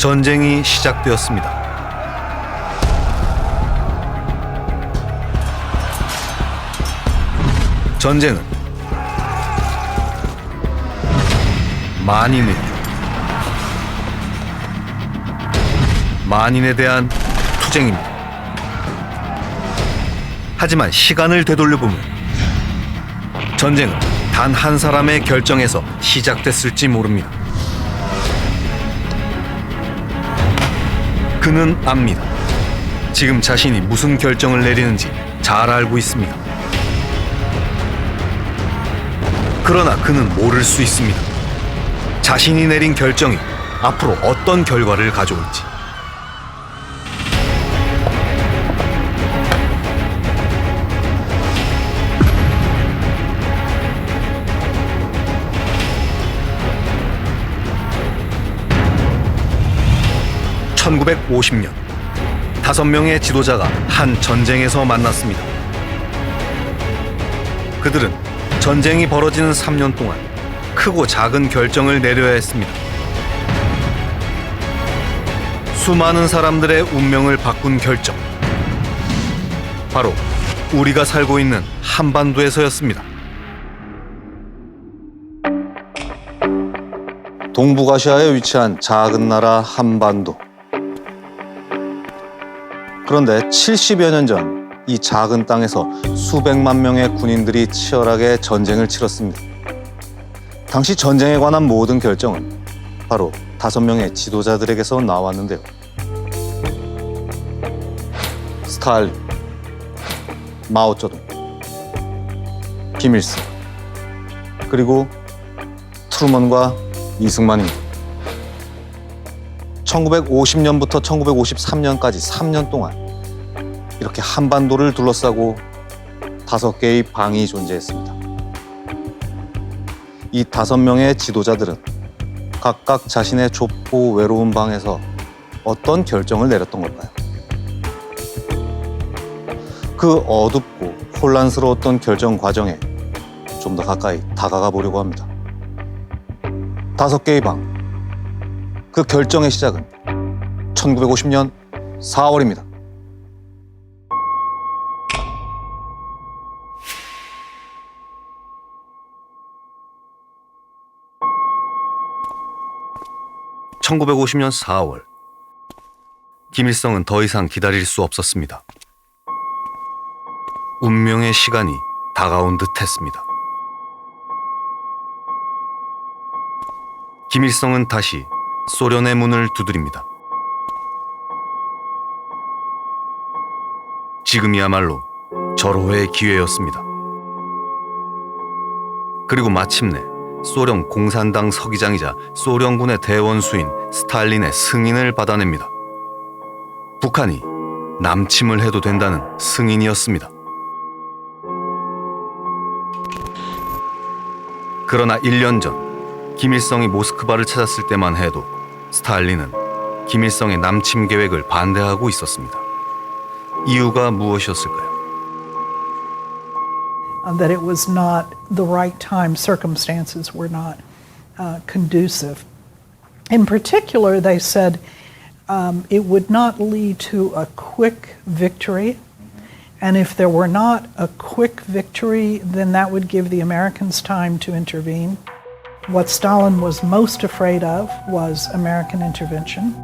전쟁이 시작되었습니다. 전쟁은 만인에 대한 투쟁입니다. 하지만 시간을 되돌려보면 전쟁은 단 한 사람의 결정에서 시작됐을지 모릅니다. 그는 압니다. 지금 자신이 무슨 결정을 내리는지 잘 알고 있습니다. 그러나 그는 모를 수 있습니다. 자신이 내린 결정이 앞으로 어떤 결과를 가져올지. (1950년) 5명의 지도자가 한 전쟁에서 만났습니다. 그들은 전쟁이 벌어지는 3년 동안 크고 작은 결정을 내려야 했습니다. 수많은 사람들의 운명을 바꾼 결정. 바로 우리가 살고 있는 한반도에서였습니다. 동북아시아에 위치한 작은 나라 한반도. 그런데 70여 년 전 이 작은 땅에서 수백만 명의 군인들이 치열하게 전쟁을 치렀습니다. 당시 전쟁에 관한 모든 결정은 바로 5명의 지도자들에게서 나왔는데요. 스탈린, 마오쩌둥, 김일성, 그리고 트루먼과 이승만입니다. 1950년부터 1953년까지 3년 동안 이렇게 한반도를 둘러싸고 5개의 방이 존재했습니다. 이 5명의 지도자들은 각각 자신의 좁고 외로운 방에서 어떤 결정을 내렸던 걸까요? 그 어둡고 혼란스러웠던 결정 과정에 좀 더 가까이 다가가 보려고 합니다. 5개의 방. 그 결정의 시작은 1950년 4월입니다. (1950년 4월) 김일성은 더 이상 기다릴 수 없었습니다. 운명의 시간이 다가온 듯했습니다. 김일성은 다시 소련의 문을 두드립니다. 지금이야말로 절호의 기회였습니다. 그리고 마침내 소련 공산당 서기장이자 소련군의 대원수인 스탈린의 승인을 받아냅니다. 북한이 남침을 해도 된다는 승인이었습니다. 그러나 1년 전 김일성이 모스크바를 찾았을 때만 해도 스탈린은 김일성의 남침 계획을 반대하고 있었습니다. 이유가 무엇이었을까요? That it was not the right time, circumstances were not conducive. In particular, they said it would not lead to a quick victory, and if there were not a quick victory, then that would give the Americans time to intervene. What Stalin was most afraid of was American intervention.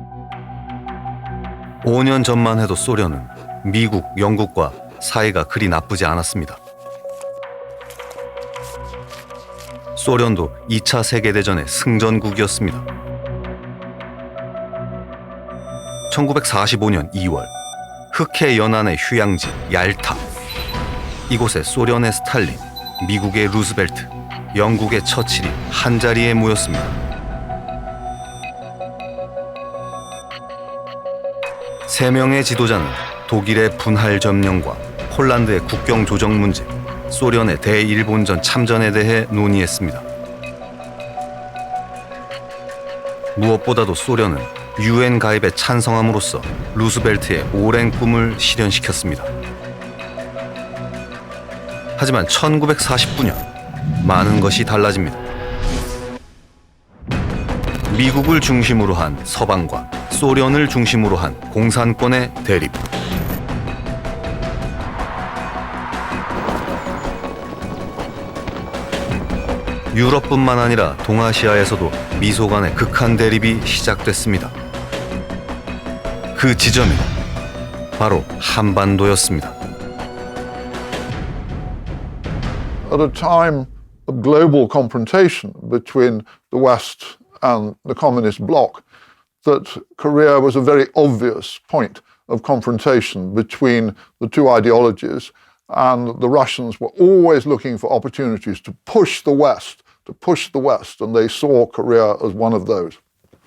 5년 전만 해도 소련은 미국, 영국과 사이가 그리 나쁘지 않았습니다. 소련도 2차 세계대전의 승전국이었습니다. 1945년 2월 흑해 연안의 휴양지 얄타. 이곳에 소련의 스탈린, 미국의 루스벨트, 영국의 처칠이 한자리에 모였습니다. 세 명의 지도자는 독일의 분할 점령과 폴란드의 국경 조정 문제, 소련의 대일본전 참전에 대해 논의했습니다. 무엇보다도 소련은 UN 가입에 찬성함으로써 루스벨트의 오랜 꿈을 실현시켰습니다. 하지만 1949년 많은 것이 달라집니다. 미국을 중심으로 한 서방과 소련을 중심으로 한 공산권의 대립. 유럽뿐만 아니라 동아시아에서도 미소 간의 극한 대립이 시작됐습니다. 그 지점이 바로 한반도였습니다. At a time of global confrontation between the West and the communist bloc, that Korea was a very obvious point of confrontation between the two ideologies, and the Russians were always looking for opportunities to push the West, and they saw Korea as one of those.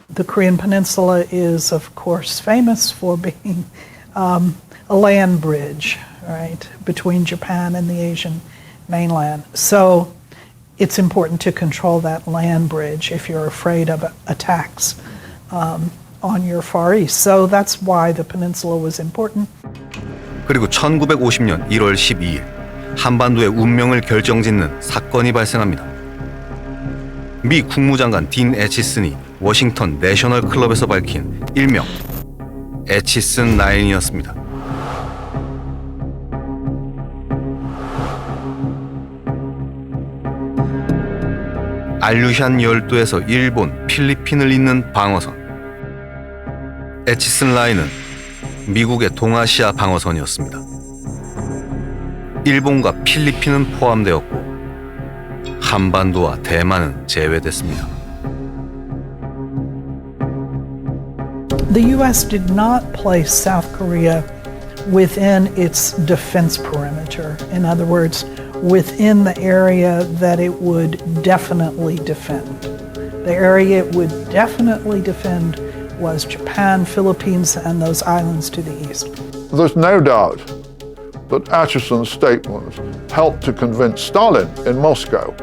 The Korean Peninsula is, of course, famous for being a land bridge, right, between Japan and the Asian mainland. So it's important to control that land bridge if you're afraid of attacks on your Far East. So that's why the peninsula was important. 그리고 1950년 1월 12일 한반도의 운명을 결정짓는 사건이 발생합니다. 미 국무장관 딘 애치슨이 워싱턴 내셔널 클럽에서 밝힌 일명 애치슨 라인이었습니다. 알루샨 열도에서 일본, 필리핀을 잇는 방어선. 애치슨 라인은 미국의 동아시아 방어선이었습니다. 일본과 필리핀은 포함되었고 한반도와 대만은 제외됐습니다. The U.S. did not place South Korea within its defense perimeter. In other words, within the area that it would definitely defend. The area it would definitely defend was Japan, Philippines, and those islands to the east. There's no doubt that Acheson's statements helped to convince Stalin in Moscow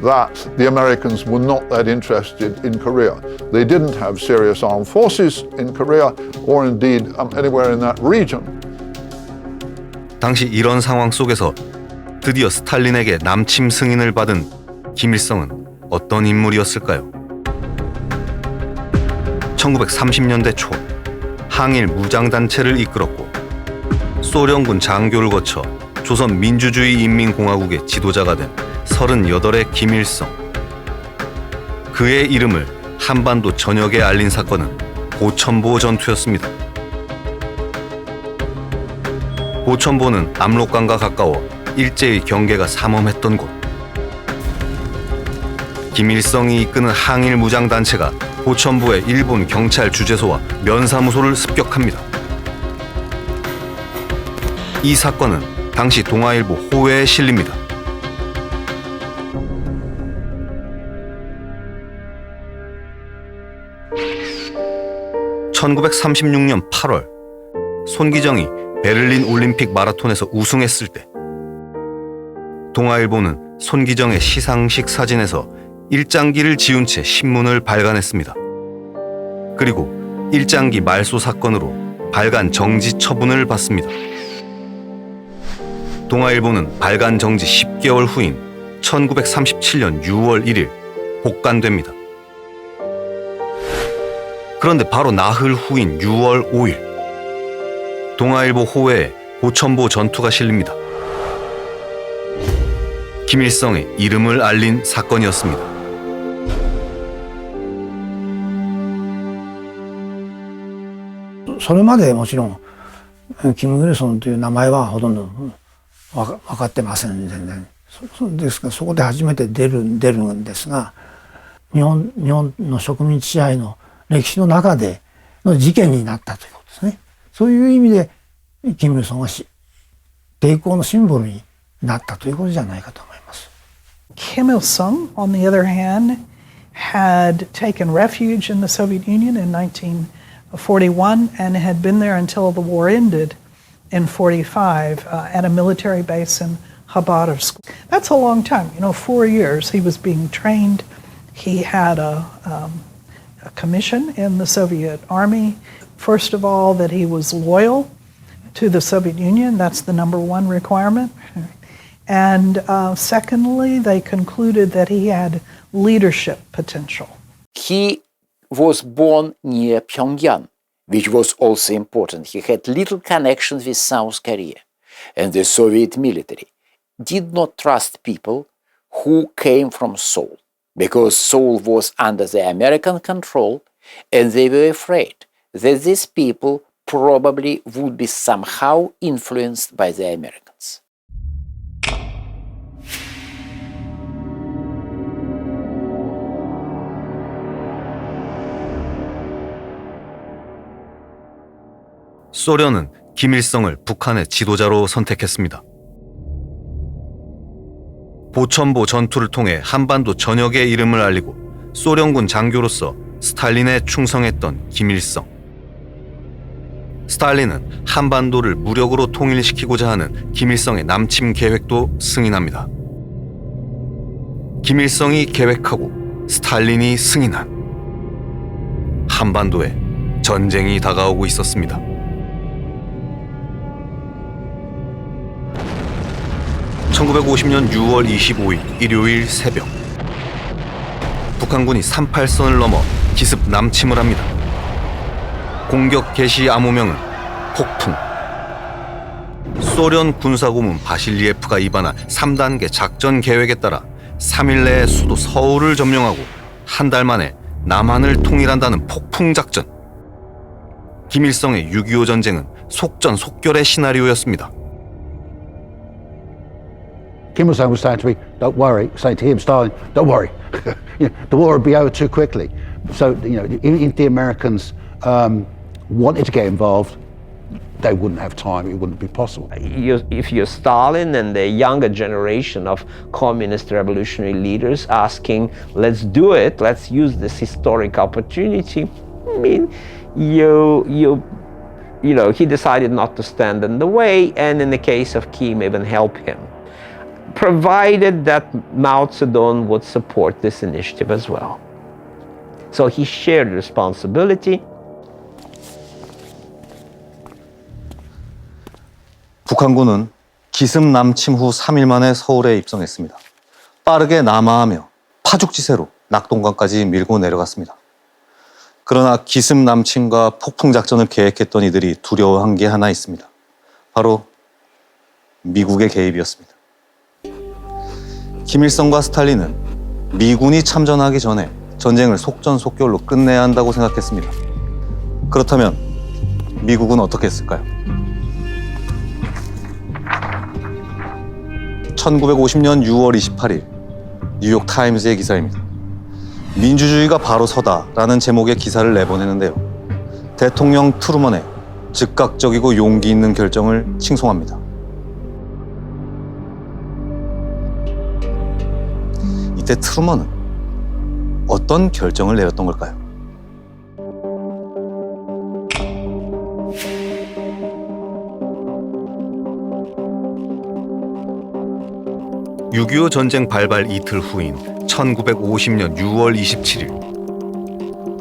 that the Americans were not that interested in Korea. They didn't have serious armed forces in Korea or indeed anywhere in that region. 당시 이런 상황 속에서 드디어 스탈린에게 남침 승인을 받은 김일성은 어떤 인물이었을까요? 1930년대 초 항일 무장단체를 이끌었고 소련군 장교를 거쳐 조선민주주의인민공화국의 지도자가 된 38의 김일성. 그의 이름을 한반도 전역에 알린 사건은 고천보 전투였습니다. 고천보는 압록강과 가까워 일제의 경계가 삼엄했던 곳. 김일성이 이끄는 항일 무장단체가 고천보의 일본 경찰 주재소와 면사무소를 습격합니다. 이 사건은 당시 동아일보 호외에 실립니다. (1936년 8월) 손기정이 베를린 올림픽 마라톤에서 우승했을 때 동아일보는 손기정의 시상식 사진에서 일장기를 지운 채 신문을 발간했습니다. 그리고 일장기 말소 사건으로 발간 정지 처분을 받습니다. 동아일보는 발간 정지 10개월 후인 1937년 6월 1일 복간됩니다. 그런데 바로 나흘 후인 6월 5일 동아일보 호외에 고천보 전투가 실립니다. 김일성의 이름을 알린 사건이었습니다. それまでもちろんキム・イルソンという名前はほとんど分かってません全然。ですからそこで初めて出るんですが、日本の植民地支配の歴史の中での事件になったということですね。そういう意味でキム・イルソンは抵抗のシンボルになったということじゃないかと思います。Kim Il-sung, on the other hand, had taken refuge in the Soviet Union in 1941 and had been there until the war ended in 45 at a military base in Khabarovsk. That's a long time, 4 years. He was being trained. He had a commission in the Soviet army. First of all, that he was loyal to the Soviet Union. That's the number one requirement. And secondly, they concluded that he had leadership potential. He was born near Pyongyang which was also important. He had little connections with South Korea, and the Soviet military did not trust people who came from Seoul, because Seoul was under the American control, and they were afraid that these people probably would be somehow influenced by the Americans. 소련은 김일성을 북한의 지도자로 선택했습니다. 보천보 전투를 통해 한반도 전역의 이름을 알리고 소련군 장교로서 스탈린에 충성했던 김일성. 스탈린은 한반도를 무력으로 통일시키고자 하는 김일성의 남침 계획도 승인합니다. 김일성이 계획하고 스탈린이 승인한 한반도에 전쟁이 다가오고 있었습니다. (1950년 6월 25일) 일요일 새벽, 북한군이 38선을 넘어 기습 남침을 합니다. 공격 개시 암호명은 폭풍. 소련 군사고문 바실리에프가 입안한 3단계 작전 계획에 따라 3일 내에 수도 서울을 점령하고 한 달 만에 남한을 통일한다는 폭풍 작전. 김일성의 6.25 전쟁은 속전속결의 시나리오였습니다. Kim Il-sung was saying to me, "Don't worry," saying to him, Stalin, "Don't worry, the war would be over too quickly." So, if the Americans wanted to get involved, they wouldn't have time. It wouldn't be possible. If you're Stalin and the younger generation of communist revolutionary leaders asking, "Let's do it. Let's use this historic opportunity," I mean, he decided not to stand in the way, and in the case of Kim, even help him, provided that Mao Zedong would support this initiative as well. So he shared responsibility. 북한군은 기습 남침 후 3일 만에 서울에 입성했습니다. 빠르게 남하하며 파죽지세로 낙동강까지 밀고 내려갔습니다. 그러나 기습 남침과 폭풍 작전을 계획했던 이들이 두려워한 게 하나 있습니다. 바로 미국의 개입이었습니다. 김일성과 스탈린은 미군이 참전하기 전에 전쟁을 속전속결로 끝내야 한다고 생각했습니다. 그렇다면 미국은 어떻게 했을까요? 1950년 6월 28일 뉴욕 타임즈의 기사입니다. 민주주의가 바로 서다라는 제목의 기사를 내보내는데요. 대통령 트루먼의 즉각적이고 용기 있는 결정을 칭송합니다. 이때 트루먼은 어떤 결정을 내렸던 걸까요? (6.25) 전쟁 발발 이틀 후인 1950년 6월 27일,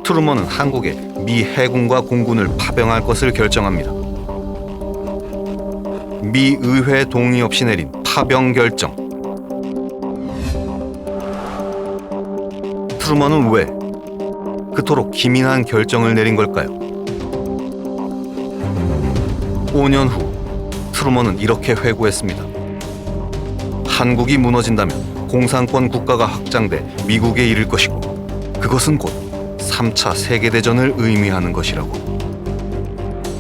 트루먼은 한국에 미 해군과 공군을 파병할 것을 결정합니다. 미 의회 동의 없이 내린 파병 결정. 트루먼은 왜 그토록 기민한 결정을 내린 걸까요? 5년 후 트루먼은 이렇게 회고했습니다. 한국이 무너진다면 공산권 국가가 확장돼 미국에 이를 것이고, 그것은 곧 3차 세계대전을 의미하는 것이라고.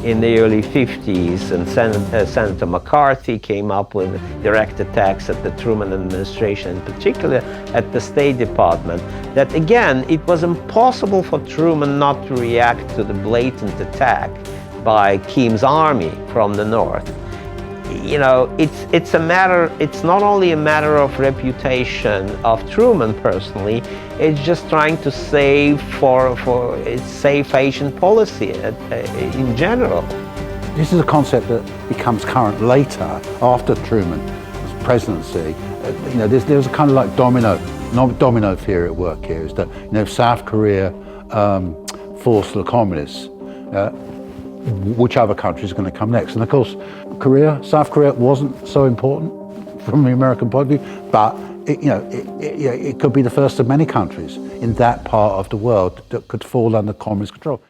In the early 50s, and Senator McCarthy came up with direct attacks at the Truman administration, in particular at the State Department, that again, it was impossible for Truman not to react to the blatant attack by Kim's army from the north. It's not only a matter of reputation of Truman personally, it's just trying to save for its safe Asian policy in general. This is a concept that becomes current later, after Truman's presidency. There's a kind of like domino theory at work here, is that South Korea forced the communists. Which other country is going to come next? And of course, South Korea wasn't so important from the American point of view, but it could be the first of many countries. countries in that part of the world that could fall under communist control.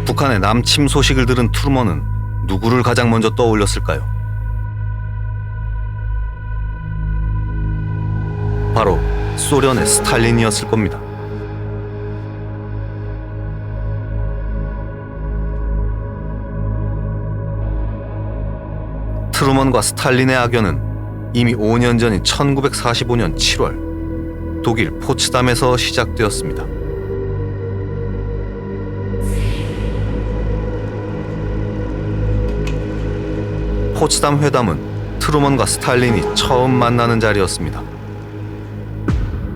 북한의 남침 소식을 들은 트루먼은 누구를 가장 먼저 떠올렸을까요? 바로 소련의 스탈린이었을 겁니다. 트루먼과 스탈린의 악연은 이미 5년 전인 1945년 7월 독일 포츠담에서 시작되었습니다. 포츠담 회담은 트루먼과 스탈린이 처음 만나는 자리였습니다.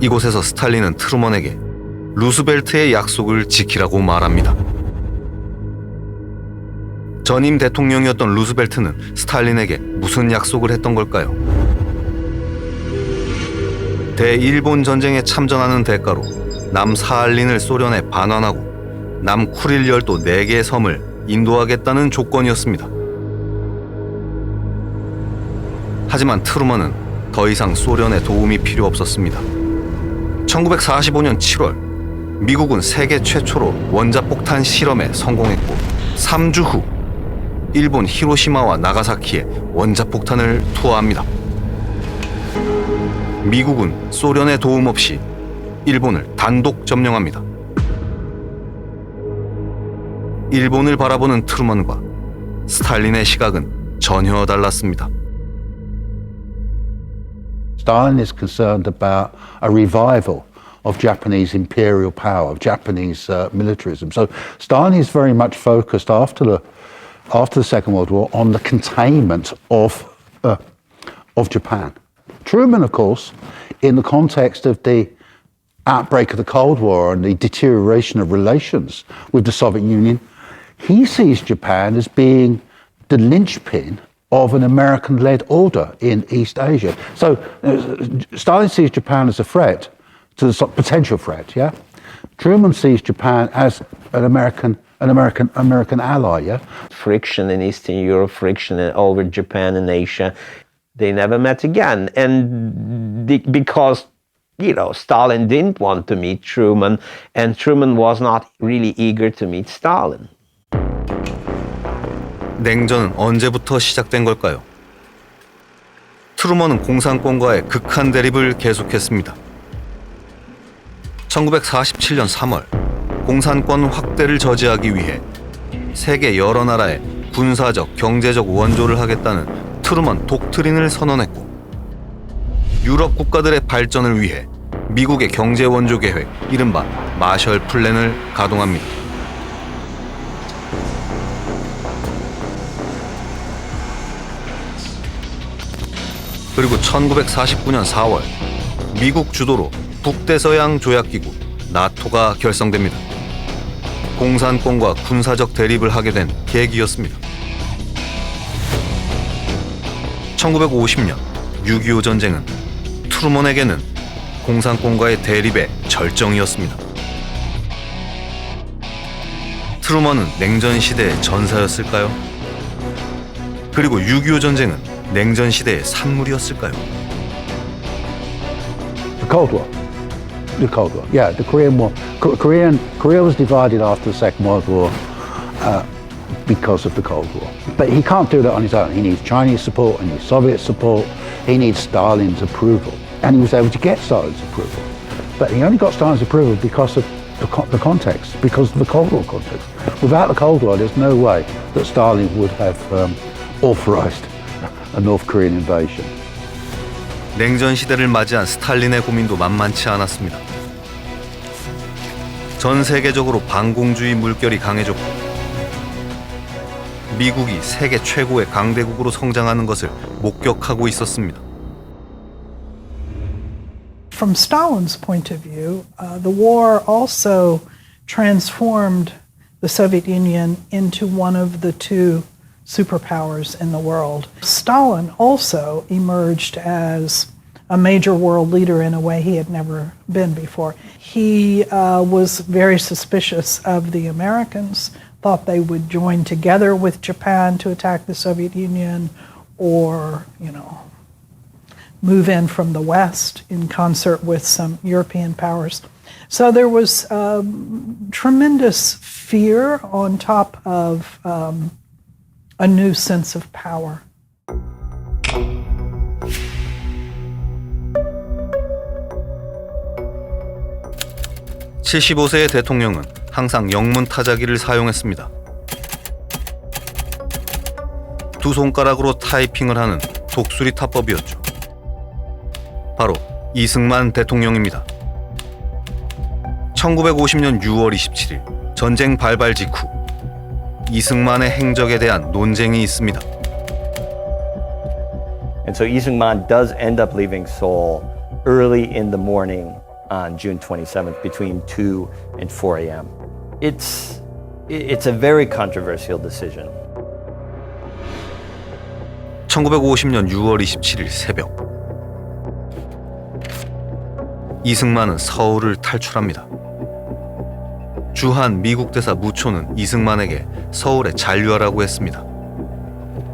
이곳에서 스탈린은 트루먼에게 루스벨트의 약속을 지키라고 말합니다. 전임 대통령이었던 루스벨트는 스탈린에게 무슨 약속을 했던 걸까요? 대일본 전쟁에 참전하는 대가로 남사할린을 소련에 반환하고 남쿠릴 열도 4개의 섬을 인도하겠다는 조건이었습니다. 하지만 트루먼은 더 이상 소련의 도움이 필요 없었습니다. 1945년 7월 미국은 세계 최초로 원자폭탄 실험에 성공했고 3주 후 일본 히로시마와 나가사키에 원자폭탄을 투하합니다. 미국은 소련의 도움 없이 일본을 단독 점령합니다. 일본을 바라보는 트루먼과 스탈린의 시각은 전혀 달랐습니다. Stalin is concerned about a revival of Japanese imperial power, of Japanese militarism. So Stalin is very much focused after the Second World War on the containment of Japan. Truman, of course, in the context of the outbreak of the Cold War and the deterioration of relations with the Soviet Union, he sees Japan as being the linchpin of an American-led order in East Asia. So Stalin sees Japan as a threat, to the potential threat, yeah? Truman sees Japan as an American ally, yeah? Friction in Eastern Europe, friction over Japan and Asia. They never met again. And because, Stalin didn't want to meet Truman, and Truman was not really eager to meet Stalin. 냉전은 언제부터 시작된 걸까요? 트루먼은 공산권과의 극한 대립을 계속했습니다. 1947년 3월 공산권 확대를 저지하기 위해 세계 여러 나라에 군사적, 경제적 원조를 하겠다는 트루먼 독트린을 선언했고 유럽 국가들의 발전을 위해 미국의 경제 원조 계획, 이른바 마셜 플랜을 가동합니다. 그리고 1949년 4월 미국 주도로 북대서양 조약기구 나토가 결성됩니다. 공산권과 군사적 대립을 하게 된 계기였습니다. 1950년 6.25 전쟁은 트루먼에게는 공산권과의 대립의 절정이었습니다. 트루먼은 냉전 시대의 전사였을까요? 그리고 6.25 전쟁은 냉전 시대의 산물이었을까요? The Cold War. Yeah, the Korean War. Korea was divided after the Second World War because of the Cold War. But he can't do that on his own. He needs Chinese support, he needs Soviet support, he needs Stalin's approval. And he was able to get Stalin's approval. But he only got Stalin's approval because of the context, because of the Cold War context. Without the Cold War, there's no way that Stalin would have authorized a North Korean invasion. 냉전 시대를 맞이한 스탈린의 고민도 만만치 않았습니다. 전 세계적으로 반공주의 물결이 강해졌고 미국이 세계 최고의 강대국으로 성장하는 것을 목격하고 있었습니다. From Stalin's point of view, the war also transformed the Soviet Union into one of the two superpowers in the world. Stalin also emerged as a major world leader in a way he had never been before. He was very suspicious of the Americans, thought they would join together with Japan to attack the Soviet Union, or, move in from the West in concert with some European powers. So there was tremendous fear on top of a new sense of power. (75세의) 대통령은 항상 영문 타자기를 사용했습니다. 두 손가락으로 타이핑을 하는 독수리 타법이었죠. 바로 이승만 대통령입니다. 1950년 6월 27일 전쟁 발발 직후 이승만의 행적에 대한 논쟁이 있습니다. And so Isungman does end up leaving Seoul early in the morning on June 27th between 2 and 4 a.m. It's a very controversial decision. 1950년 6월 27일 새벽 이승만은 서울을 탈출합니다. 주한 미국 대사 무초는 이승만에게 서울에 잔류하라고 했습니다.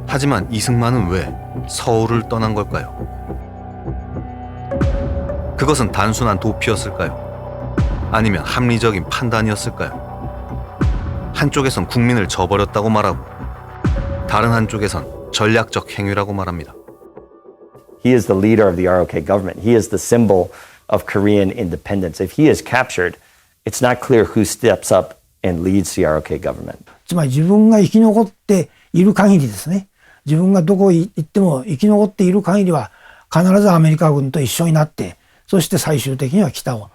하지만 이승만은 왜 서울을 떠난 걸까요? 그것은 단순한 도피였을까요? 아니면 합리적인 판단이었을까요? 한쪽에선 국민을 저버렸다고 말하고 다른 한쪽에선 전략적 행위라고 말합니다. He is the leader of the ROK government. He is the symbol of Korean independence. If he is captured, it's not clear who steps up and leads the ROK government. つまり自分が生き残っている限りですね、自分がどこへ行っても生き残っている限りは必ずアメリカ軍と一緒になって、そして最終的には北を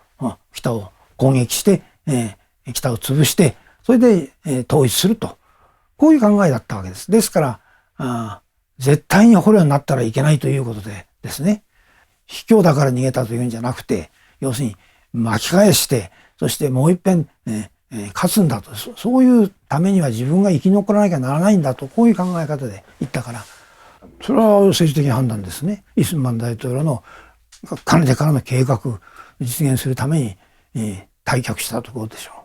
攻撃して、北を潰して、それで、統一すると。こういう考えだったわけです。ですから、絶対に捕虜になったらいけないということでですね、卑怯だから逃げたというんじゃなくて、要するに巻き返して、そしてもう一遍、勝つんだと。そういうためには自分が生き残らなきゃならないんだと、こういう考え方で言ったから、それは政治的判断ですね。イスマン大統領のかねてからの計画を実現するために、退却したところでしょう。